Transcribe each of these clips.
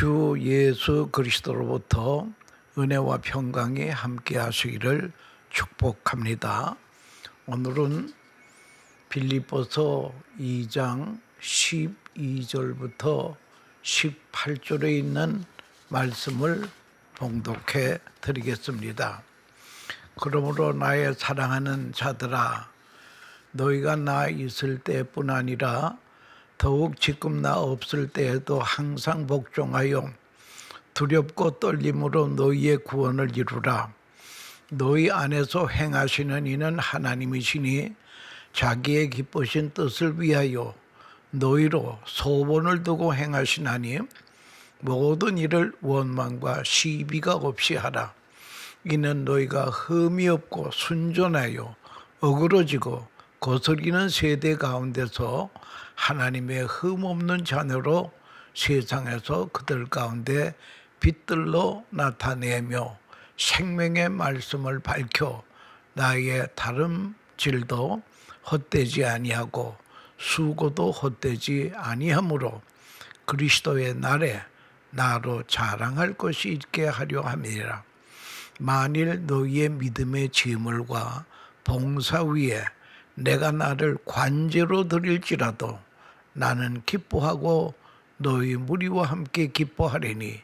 주 예수 그리스도로부터 은혜와 평강이 함께 하시기를 축복합니다. 오늘은 빌립보서 2장 12절부터 18절에 있는 말씀을 봉독해 드리겠습니다. 그러므로 나의 사랑하는 자들아, 너희가 나 있을 때뿐 아니라 더욱 지금 나 없을 때에도 항상 복종하여 두렵고 떨림으로 너희의 구원을 이루라. 너희 안에서 행하시는 이는 하나님이시니 자기의 기쁘신 뜻을 위하여 너희로 소원을 두고 행하시나니 모든 일을 원망과 시비가 없이 하라. 이는 너희가 흠이 없고 순전하여 어그러지고 거스리는 세대 가운데서 하나님의 흠없는 자녀로 세상에서 그들 가운데 빛들로 나타내며 생명의 말씀을 밝혀 나의 다름질도 헛되지 아니하고 수고도 헛되지 아니하므로 그리스도의 날에 나로 자랑할 것이 있게 하려 함이라. 만일 너희의 믿음의 재물과 봉사 위에 내가 나를 관제로 드릴지라도 나는 기뻐하고 너희 무리와 함께 기뻐하리니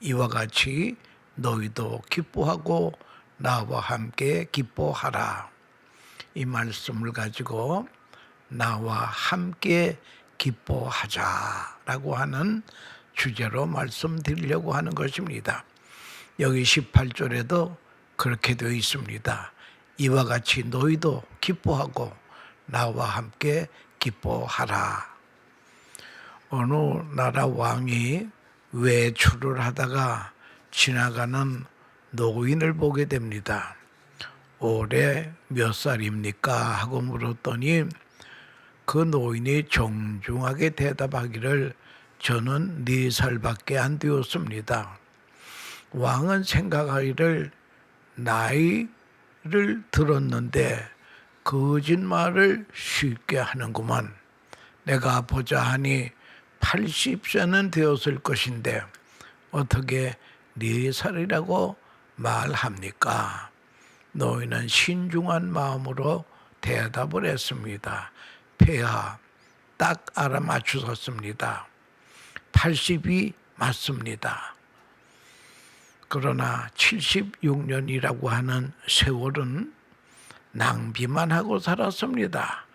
이와 같이 너희도 기뻐하고 나와 함께 기뻐하라. 이 말씀을 가지고 나와 함께 기뻐하자라고 하는 주제로 말씀드리려고 하는 것입니다. 여기 18절에도 그렇게 되어 있습니다. 이와 같이 너희도 기뻐하고 나와 함께 기뻐하라. 어느 나라 왕이 외출을 하다가 지나가는 노인을 보게 됩니다. 올해 몇 살입니까? 하고 물었더니 그 노인이 정중하게 대답하기를 저는 4살밖에 안 되었습니다. 왕은 생각하기를 나이를 들었는데 거짓말을 쉽게 하는구만. 내가 보자 하니 80세는 되었을 것인데 어떻게 4살이라고 말합니까? 노인은 신중한 마음으로 대답을 했습니다. 폐하, 딱 알아맞추셨습니다. 80이 맞습니다. 그러나 76년이라고 하는 세월은 낭비만 하고 살았습니다.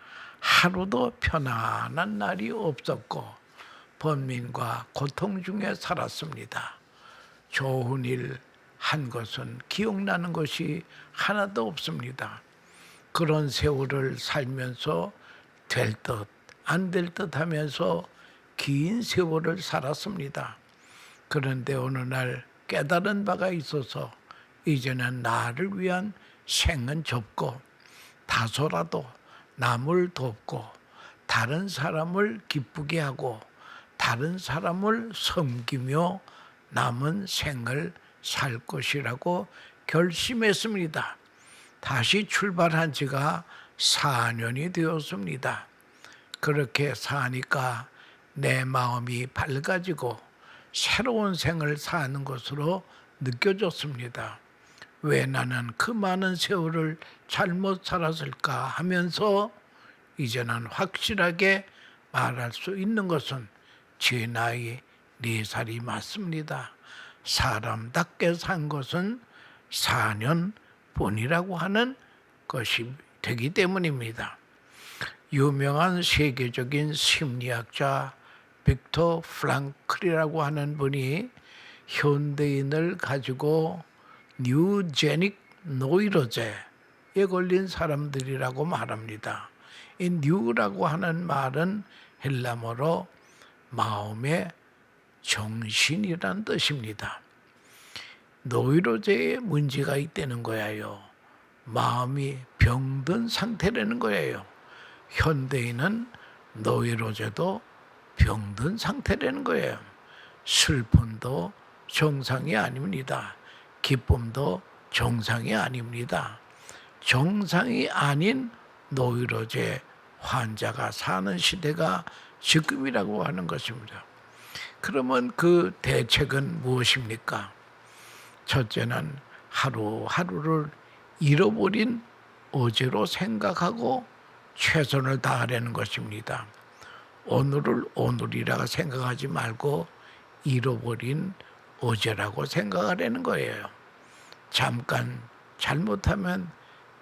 하루도 편안한 날이 없었고 번민과 고통 중에 살았습니다. 좋은 일 한 것은 기억나는 것이 하나도 없습니다. 그런 세월을 살면서 될 듯 안 될 듯 하면서 긴 세월을 살았습니다. 그런데 어느 날 깨달은 바가 있어서 이제는 나를 위한 생은 접고 다소라도 남을 돕고 다른 사람을 기쁘게 하고 다른 사람을 섬기며 남은 생을 살 것이라고 결심했습니다. 다시 출발한 지가 4년이 되었습니다. 그렇게 사니까 내 마음이 밝아지고 새로운 생을 사는 것으로 느껴졌습니다. 왜 나는 그 많은 세월을 잘못 살았을까 하면서 이제는 확실하게 말할 수 있는 것은 제 나이 4살이 맞습니다. 사람답게 산 것은 4년 뿐이라고 하는 것이 되기 때문입니다. 유명한 세계적인 심리학자 빅터 프랑클이라고 하는 분이 현대인을 가지고 뉴제닉 노이로제에 걸린 사람들이라고 말합니다. 이 뉴라고 하는 말은 헬라어로 마음의 정신이란 뜻입니다. 노이로제에 문제가 있다는 거예요. 마음이 병든 상태라는 거예요. 현대인은 노이로제도 병든 상태라는 거예요. 슬픔도 정상이 아닙니다. 기쁨도 정상이 아닙니다. 정상이 아닌 노이로제 환자가 사는 시대가 지금이라고 하는 것입니다. 그러면 그 대책은 무엇입니까? 첫째는 하루하루를 잃어버린 어제로 생각하고 최선을 다하려는 것입니다. 오늘을 오늘이라 생각하지 말고 잃어버린 어제라고 생각하려는 거예요. 잠깐 잘못하면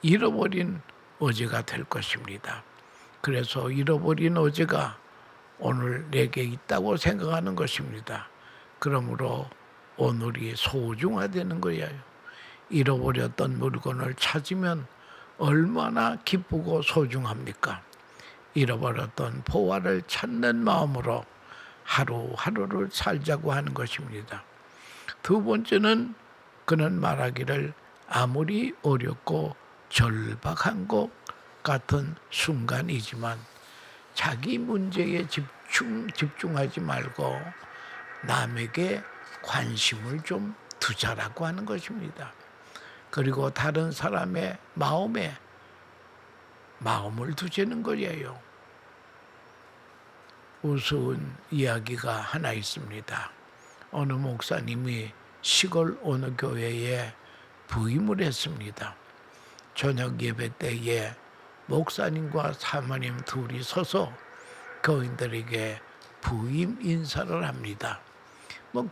잃어버린 어제가 될 것입니다. 그래서 잃어버린 어제가 오늘 내게 있다고 생각하는 것입니다. 그러므로 오늘이 소중하다는 거예요. 잃어버렸던 물건을 찾으면 얼마나 기쁘고 소중합니까? 잃어버렸던 보화를 찾는 마음으로 하루하루를 살자고 하는 것입니다. 두 번째는 그는 말하기를 아무리 어렵고 절박한 것 같은 순간이지만 자기 문제에 집중하지 말고 남에게 관심을 좀 두자라고 하는 것입니다. 그리고 다른 사람의 마음에 마음을 두자는 거예요. 우스운 이야기가 하나 있습니다. 어느 목사님이 시골 어느 교회에 부임을 했습니다. 저녁 예배 때에 목사님과 사모님 둘이 서서 교인들에게 부임 인사를 합니다.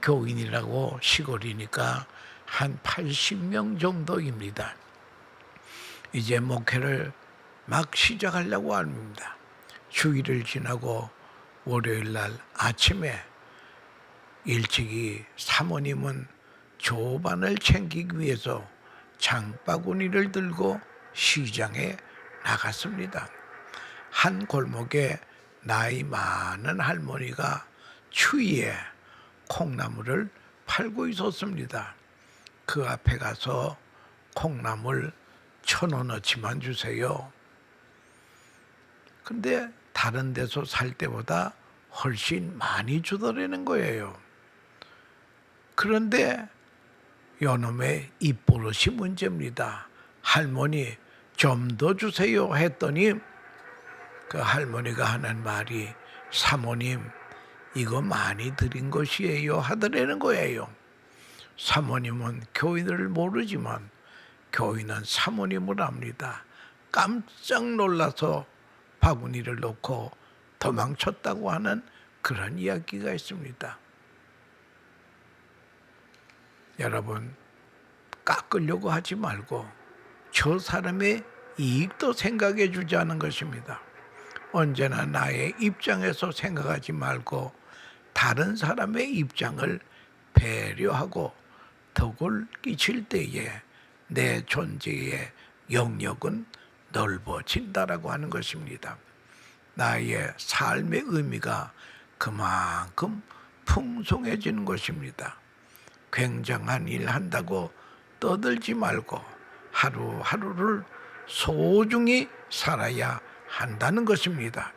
교인이라고 시골이니까 한 80명 정도입니다. 이제 목회를 막 시작하려고 합니다. 주일을 지나고 월요일 날 아침에 일찍이 사모님은 조반을 챙기기 위해서 장바구니를 들고 시장에 나갔습니다. 한 골목에 나이 많은 할머니가 추위에 콩나물을 팔고 있었습니다. 그 앞에 가서 콩나물 1,000원어치만 주세요. 근데 다른 데서 살 때보다 훨씬 많이 주더라는 거예요. 그런데 요놈의 입버릇이 문제입니다. 할머니 좀 더 주세요 했더니 그 할머니가 하는 말이 사모님 이거 많이 드린 것이에요 하더라는 거예요. 사모님은 교인을 모르지만 교인은 사모님을 압니다. 깜짝 놀라서 바구니를 놓고 도망쳤다고 하는 그런 이야기가 있습니다. 여러분 깎으려고 하지 말고 저 사람의 이익도 생각해 주지 않은 것입니다. 언제나 나의 입장에서 생각하지 말고 다른 사람의 입장을 배려하고 덕을 끼칠 때에 내 존재의 영역은 넓어진다라고 하는 것입니다. 나의 삶의 의미가 그만큼 풍성해지는 것입니다. 굉장한 일 한다고 떠들지 말고 하루하루를 소중히 살아야 한다는 것입니다.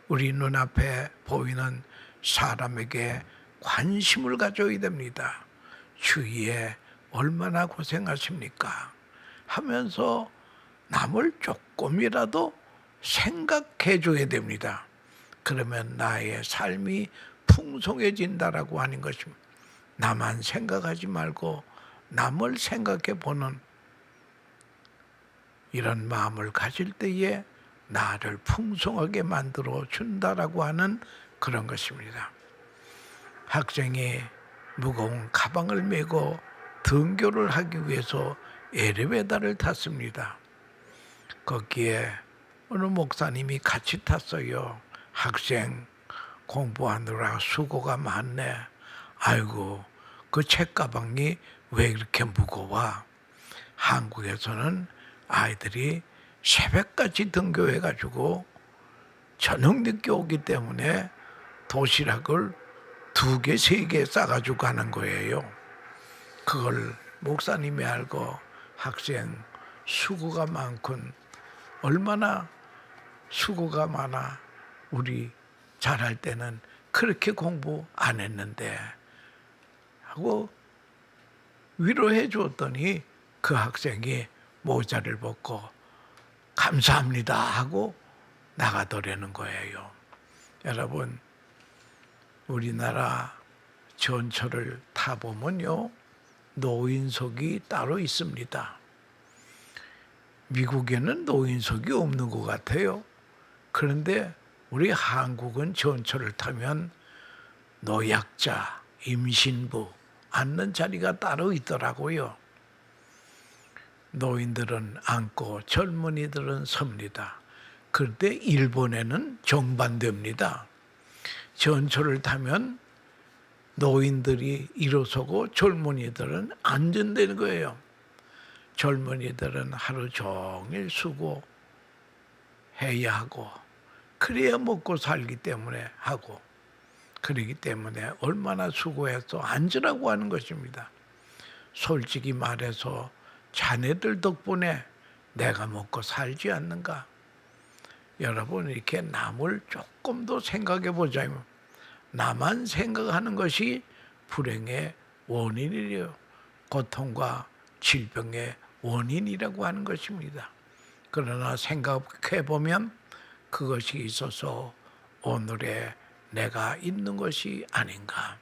우리 눈앞에 보이는 사람에게 관심을 가져야 됩니다. 주위에 얼마나 고생하십니까? 하면서 남을 조금이라도 생각해 줘야 됩니다. 그러면 나의 삶이 풍성해진다라고 하는 것입니다. 나만 생각하지 말고 남을 생각해 보는 이런 마음을 가질 때에 나를 풍성하게 만들어 준다라고 하는 그런 것입니다. 학생이 무거운 가방을 메고 등교를 하기 위해서 엘리베이터를 탔습니다. 거기에 어느 목사님이 같이 탔어요. 학생 공부하느라 수고가 많네. 아이고 그 책가방이 왜 이렇게 무거워? 한국에서는 아이들이 새벽까지 등교해가지고 저녁 늦게 오기 때문에 도시락을 2개, 3개 싸가지고 가는 거예요. 그걸 목사님이 알고 학생 수고가 많군. 얼마나 수고가 많아. 우리 잘할 때는 그렇게 공부 안 했는데 하고 위로해 주었더니 그 학생이 모자를 벗고 감사합니다 하고 나가더라는 거예요. 여러분 우리나라 전철을 타보면요, 노인석이 따로 있습니다. 미국에는 노인석이 없는 것 같아요. 그런데 우리 한국은 전철을 타면 노약자, 임신부 앉는 자리가 따로 있더라고요. 노인들은 앉고 젊은이들은 섭니다. 그런데 일본에는 정반대입니다. 전철을 타면 노인들이 일어서고 젊은이들은 앉은다는 거예요. 젊은이들은 하루 종일 수고해야 하고 그래야 먹고 살기 때문에 하고 그러기 때문에 얼마나 수고해서 앉으라고 하는 것입니다. 솔직히 말해서 자네들 덕분에 내가 먹고 살지 않는가? 여러분 이렇게 남을 조금 더 생각해 보자면 나만 생각하는 것이 불행의 원인이래요. 고통과 질병의 원인이라고 하는 것입니다. 그러나 생각해 보면 그것이 있어서 오늘의 내가 있는 것이 아닌가.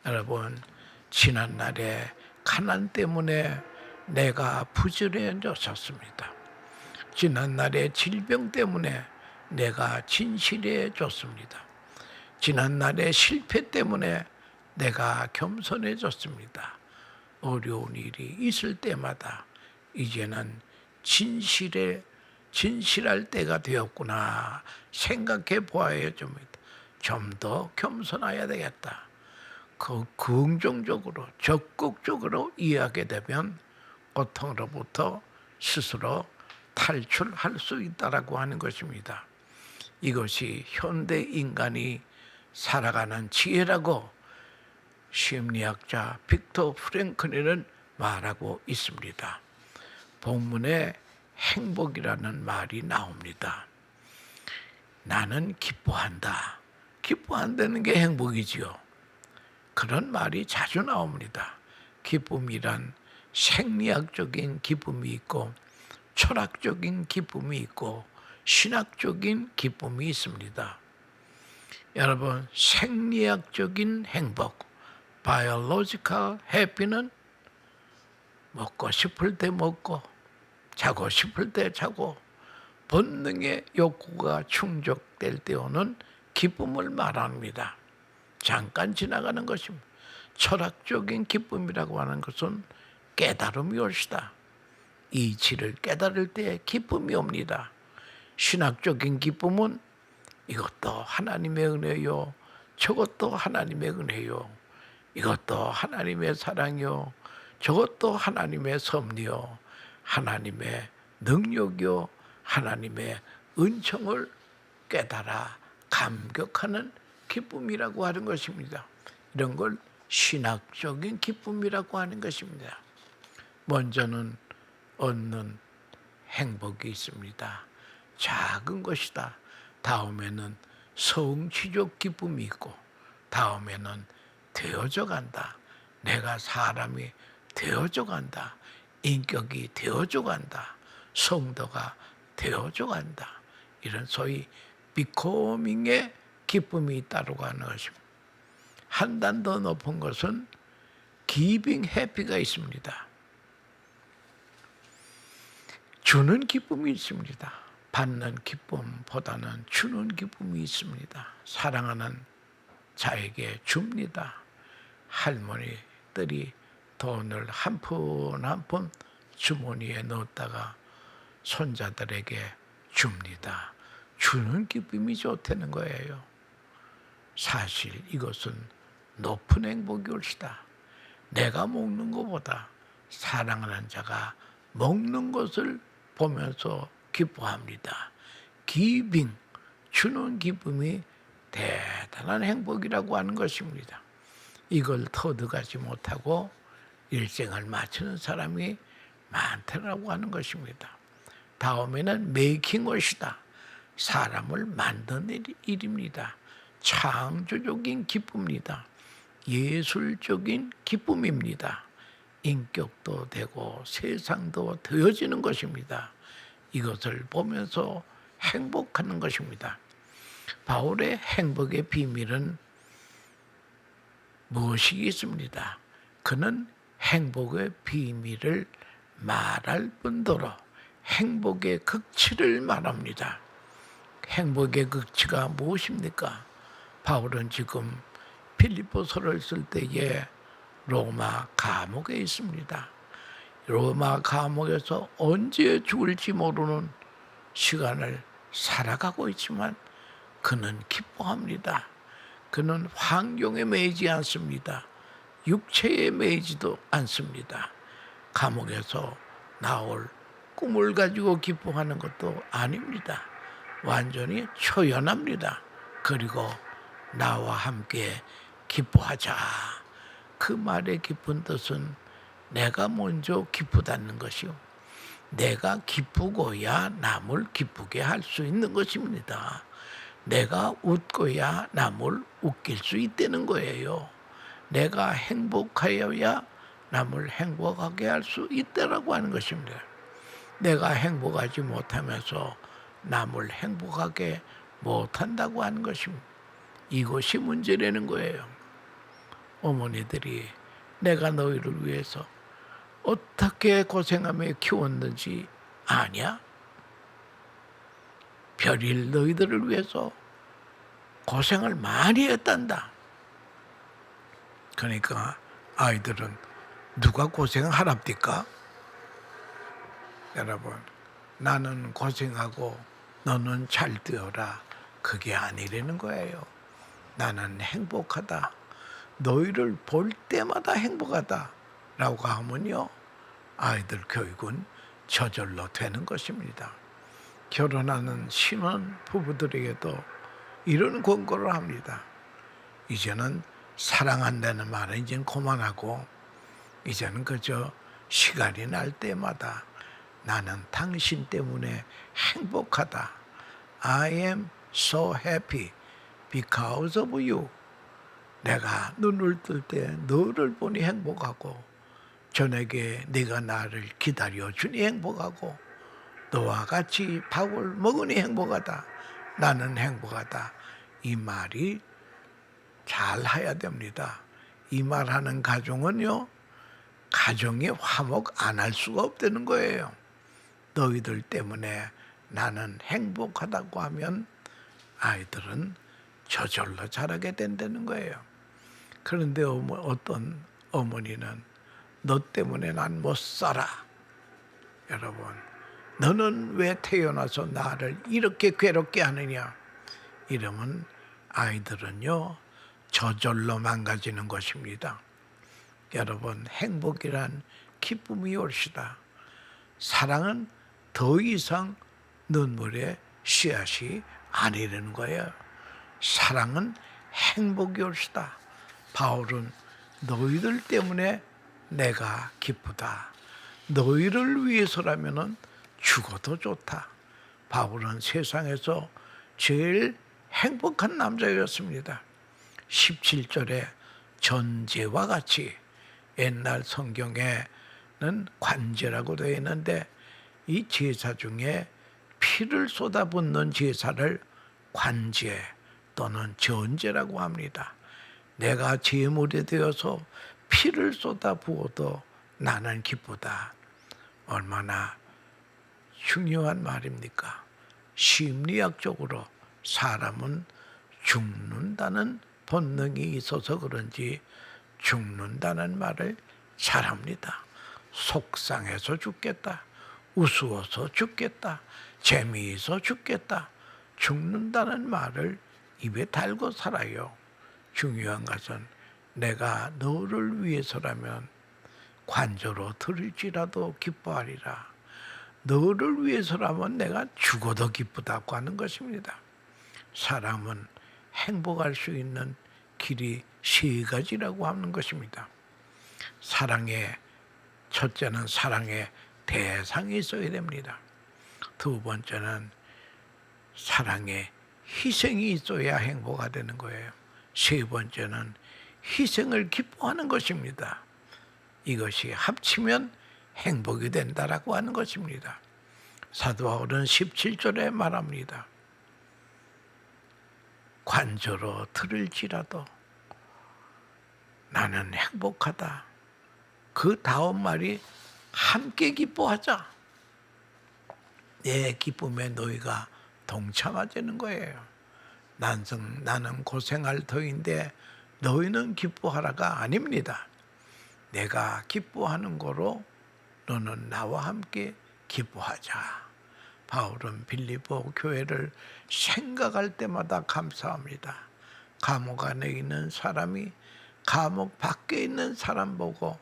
여러분 지난날에 가난 때문에 내가 부지런해졌습니다. 지난날에 질병 때문에 내가 진실해졌습니다. 지난날의 실패 때문에 내가 겸손해졌습니다. 어려운 일이 있을 때마다 이제는 진실할 때가 되었구나 생각해 보아야 좀 더 겸손해야 되겠다. 긍정적으로 적극적으로 이해하게 되면 고통으로부터 스스로 탈출할 수 있다라고 하는 것입니다. 이것이 현대 인간이 살아가는 지혜라고 심리학자 빅터 프랭클린은 말하고 있습니다. 본문에 행복이라는 말이 나옵니다. 나는 기뻐한다. 기뻐한다는 게 행복이지요. 그런 말이 자주 나옵니다. 기쁨이란 생리학적인 기쁨이 있고 철학적인 기쁨이 있고 신학적인 기쁨이 있습니다. 여러분 생리학적인 행복, biological happy는 먹고 싶을 때 먹고 자고 싶을 때 자고 본능의 욕구가 충족될 때 오는 기쁨을 말합니다. 잠깐 지나가는 것입니다. 철학적인 기쁨이라고 하는 것은 깨달음이 올시다. 이치를 깨달을 때 기쁨이 옵니다. 신학적인 기쁨은 이것도 하나님의 은혜요, 저것도 하나님의 은혜요, 이것도 하나님의 사랑이요, 저것도 하나님의 섭리요, 하나님의 능력이요, 하나님의 은총을 깨달아 감격하는 기쁨이라고 하는 것입니다. 이런 걸 신학적인 기쁨이라고 하는 것입니다. 먼저는 얻는 행복이 있습니다. 작은 것이다. 다음에는 성취적 기쁨이 있고 다음에는 되어져 간다. 내가 사람이 되어져 간다. 인격이 되어져 간다. 성도가 되어져 간다. 이런 소위 비코밍의 기쁨이 있다고 하는 것입니다. 한 단 더 높은 것은 기빙 해피가 있습니다. 주는 기쁨이 있습니다. 받는 기쁨보다는 주는 기쁨이 있습니다. 사랑하는 자에게 줍니다. 할머니들이 돈을 한 푼 한 푼 주머니에 넣었다가 손자들에게 줍니다. 주는 기쁨이 좋다는 거예요. 사실 이것은 높은 행복이 올시다. 내가 먹는 것보다 사랑하는 자가 먹는 것을 보면서 기뻐합니다. 기빙, 주는 기쁨이 대단한 행복이라고 하는 것입니다. 이걸 터득하지 못하고 일생을 마치는 사람이 많다라고 하는 것입니다. 다음에는 메이킹것이다. 사람을 만드는 일입니다. 창조적인 기쁨입니다. 예술적인 기쁨입니다. 인격도 되고 세상도 되어지는 것입니다. 이것을 보면서 행복하는 것입니다. 바울의 행복의 비밀은 무엇이겠습니다. 그는 행복의 비밀을 말할 뿐더러 행복의 극치를 말합니다. 행복의 극치가 무엇입니까? 바울은 지금 빌립보서를 쓸 때에 로마 감옥에 있습니다. 로마 감옥에서 언제 죽을지 모르는 시간을 살아가고 있지만 그는 기뻐합니다. 그는 환경에 매이지 않습니다. 육체에 매이지도 않습니다. 감옥에서 나올 꿈을 가지고 기뻐하는 것도 아닙니다. 완전히 초연합니다. 그리고 나와 함께 기뻐하자. 그 말의 깊은 뜻은 내가 먼저 기쁘다는 것이요. 내가 기쁘고야 남을 기쁘게 할 수 있는 것입니다. 내가 웃고야 남을 웃길 수 있다는 거예요. 내가 행복하여야 남을 행복하게 할 수 있다라고 하는 것입니다. 내가 행복하지 못하면서 남을 행복하게 못한다고 하는 것입니다. 이것이 문제라는 거예요. 어머니들이 내가 너희를 위해서 어떻게 고생하며 키웠는지 아냐? 별일 너희들을 위해서 고생을 많이 했단다. 그러니까 아이들은 누가 고생하랍니까? 여러분, 나는 고생하고 너는 잘 되어라. 그게 아니라는 거예요. 나는 행복하다. 너희를 볼 때마다 행복하다. 라고 하면요, 아이들 교육은 저절로 되는 것입니다. 결혼하는 신혼 부부들에게도 이런 권고를 합니다. 이제는 사랑한다는 말은 이제는 그만하고 이제는 그저 시간이 날 때마다 나는 당신 때문에 행복하다. I am so happy because of you. 내가 눈을 뜰 때 너를 보니 행복하고 저녁에 네가 나를 기다려주니 행복하고 너와 같이 밥을 먹으니 행복하다. 나는 행복하다. 이 말이 잘 해야 됩니다. 이 말하는 가정은요, 가정이 화목 안 할 수가 없다는 거예요. 너희들 때문에 나는 행복하다고 하면 아이들은 저절로 자라게 된다는 거예요. 그런데 어떤 어머니는 너 때문에 난 못 살아. 여러분, 너는 왜 태어나서 나를 이렇게 괴롭게 하느냐? 이러면 아이들은요, 저절로 망가지는 것입니다. 여러분, 행복이란 기쁨이 옳시다. 사랑은 더 이상 눈물의 씨앗이 아니라는 거예요. 사랑은 행복이 옳시다. 바울은 너희들 때문에 내가 기쁘다. 너희를 위해서라면 죽어도 좋다. 바울은 세상에서 제일 행복한 남자였습니다. 17절에 전제와 같이, 옛날 성경에는 관제라고 되어 있는데 이 제사 중에 피를 쏟아붓는 제사를 관제 또는 전제라고 합니다. 내가 제물이 되어서 피를 쏟아부어도 나는 기쁘다. 얼마나 중요한 말입니까? 심리학적으로 사람은 죽는다는 본능이 있어서 그런지 죽는다는 말을 잘합니다. 속상해서 죽겠다. 우스워서 죽겠다. 재미있어 죽겠다. 죽는다는 말을 입에 달고 살아요. 중요한 것은 내가 너를 위해서라면 관저로 들을지라도 기뻐하리라. 너를 위해서라면 내가 죽어도 기쁘다고 하는 것입니다. 사람은 행복할 수 있는 길이 세 가지라고 하는 것입니다. 첫째는 사랑의 대상이 있어야 됩니다. 두 번째는 사랑의 희생이 있어야 행복가 되는 거예요. 세 번째는 희생을 기뻐하는 것입니다. 이것이 합치면 행복이 된다라고 하는 것입니다. 사도 바울은 17절에 말합니다. 관저로 들을지라도 나는 행복하다. 그 다음 말이 함께 기뻐하자. 내 기쁨에 너희가 동참하자는 거예요. 나는 고생할 터인데 너희는 기뻐하라가 아닙니다. 내가 기뻐하는 거로 너는 나와 함께 기뻐하자. 바울은 빌립보 교회를 생각할 때마다 감사합니다. 감옥 안에 있는 사람이 감옥 밖에 있는 사람 보고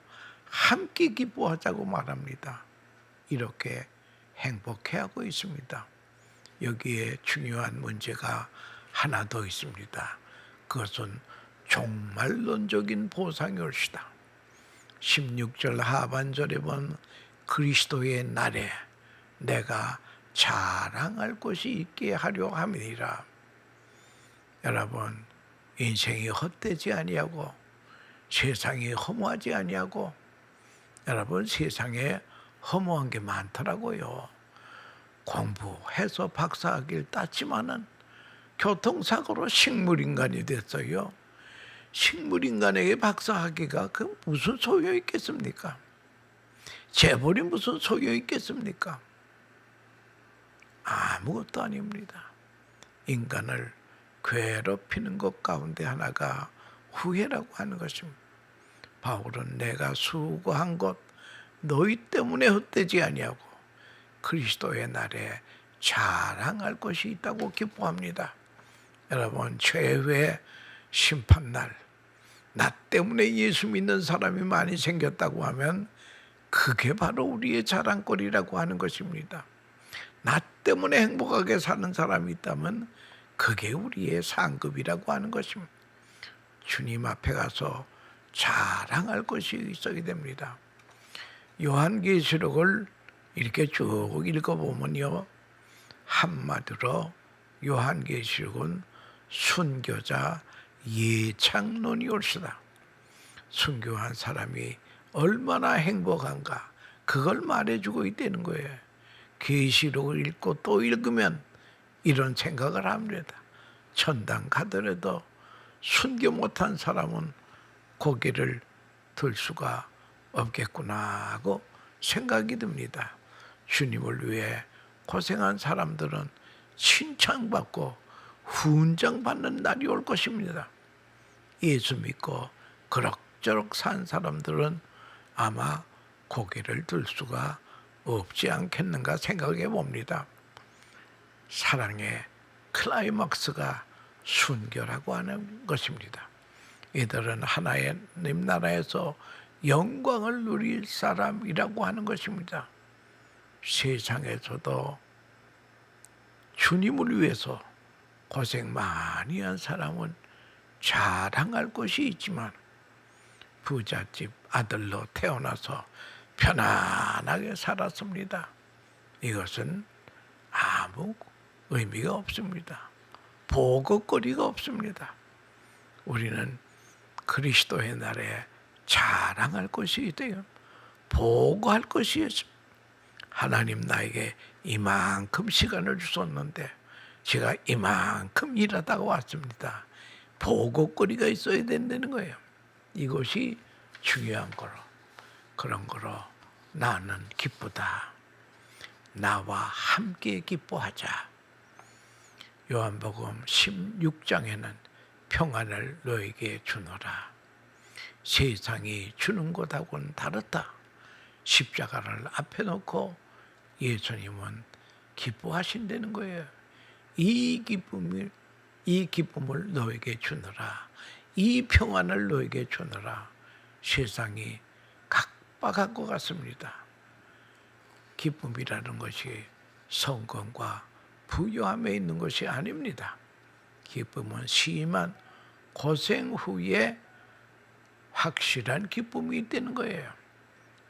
함께 기뻐하자고 말합니다. 이렇게 행복해하고 있습니다. 여기에 중요한 문제가 하나 더 있습니다. 그것은 종말론적인 보상이 올시다. 16절 하반절에 본 그리스도의 날에 내가 자랑할 곳이 있게 하려 함이니라. 여러분, 인생이 헛되지 아니하고 세상이 허무하지 아니하고, 여러분, 세상에 허무한 게 많더라고요. 공부해서 박사학위를 땄지만은 교통사고로 식물인간이 됐어요. 식물인간에게 박사학위가 그 무슨 소용 있겠습니까? 재벌이 무슨 소용 있겠습니까? 아무것도 아닙니다. 인간을 괴롭히는 것 가운데 하나가 후회라고 하는 것입니다. 바울은 내가 수고한 것 너희 때문에 헛되지 아니하고 그리스도의 날에 자랑할 것이 있다고 기뻐합니다. 여러분, 최후의 심판날, 나 때문에 예수 믿는 사람이 많이 생겼다고 하면 그게 바로 우리의 자랑거리라고 하는 것입니다. 나 때문에 행복하게 사는 사람이 있다면 그게 우리의 상급이라고 하는 것입니다. 주님 앞에 가서 자랑할 것이 있어야 됩니다. 요한계시록을 이렇게 쭉 읽어보면요, 한마디로 요한계시록은 순교자 예창론이 올시다. 순교한 사람이 얼마나 행복한가, 그걸 말해주고 있다는 거예요. 계시록을 읽고 또 읽으면 이런 생각을 합니다. 천당 가더라도 순교 못한 사람은 고개를 들 수가 없겠구나 하고 생각이 듭니다. 주님을 위해 고생한 사람들은 칭찬받고 훈장받는 날이 올 것입니다. 예수 믿고 그럭저럭 산 사람들은 아마 고개를 들 수가 없지 않겠는가 생각해 봅니다. 사랑의 클라이막스가 순교라고 하는 것입니다. 이들은 하나님 나라에서 영광을 누릴 사람이라고 하는 것입니다. 세상에서도 주님을 위해서 고생 많이 한 사람은 자랑할 것이 있지만 부잣집 아들로 태어나서 편안하게 살았습니다. 이것은 아무 의미가 없습니다. 보고거리가 없습니다. 우리는 그리스도의 날에 자랑할 것이 있대요. 보고할 것이 있습니다. 하나님 나에게 이만큼 시간을 주셨는데 제가 이만큼 일하다가 왔습니다. 보고거리가 있어야 된다는 거예요. 이것이 중요한 거로, 그런 거로 나는 기쁘다. 나와 함께 기뻐하자. 요한복음 16장에는 평안을 너에게 주노라. 세상이 주는 것하고는 다르다. 십자가를 앞에 놓고 예수님은 기뻐하신다는 거예요. 이 기쁨을 너에게 주노라. 이 평안을 너에게 주노라. 세상이 각박한 것 같습니다. 기쁨이라는 것이 성공과 부유함에 있는 것이 아닙니다. 기쁨은 심한 고생 후에 확실한 기쁨이 있다는 거예요.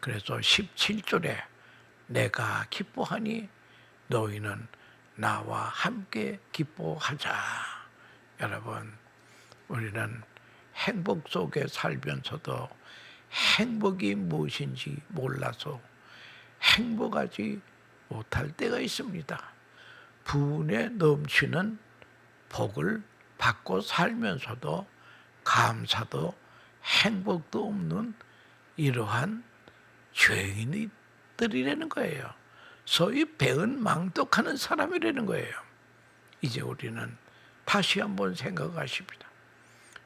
그래서 17절에 내가 기뻐하니 너희는 나와 함께 기뻐하자. 여러분, 우리는 행복 속에 살면서도 행복이 무엇인지 몰라서 행복하지 못할 때가 있습니다. 부은에 넘치는 복을 받고 살면서도 감사도 행복도 없는 이러한 죄인들이라는 거예요. 소위 배은망덕하는 사람이라는 거예요. 이제 우리는 다시 한번 생각하십니다.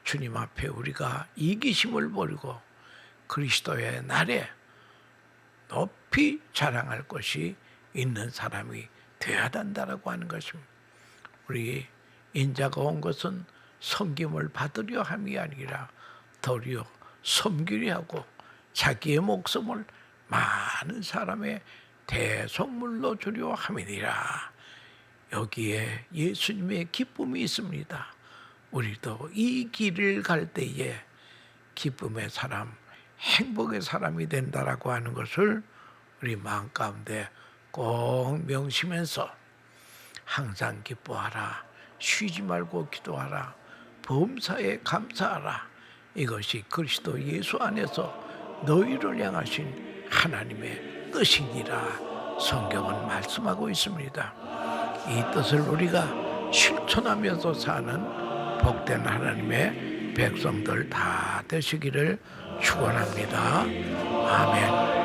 주님 앞에 우리가 이기심을 버리고 그리스도의 날에 높이 자랑할 것이 있는 사람이 되어야 한다라고 하는 것입니다. 우리 인자가 온 것은 섬김을 받으려 함이 아니라 도리어 섬기려 하고 자기의 목숨을 많은 사람의 대속물로 주려 함이니라. 여기에 예수님의 기쁨이 있습니다. 우리도 이 길을 갈 때에 기쁨의 사람, 행복의 사람이 된다라고 하는 것을 우리 마음 가운데 꼭 명심해서 항상 기뻐하라, 쉬지 말고 기도하라, 범사에 감사하라. 이것이 그리스도 예수 안에서 너희를 향하신 하나님의 뜻이니라 성경은 말씀하고 있습니다. 이 뜻을 우리가 실천하면서 사는 복된 하나님의 백성들 다 되시기를 축원합니다. 아멘.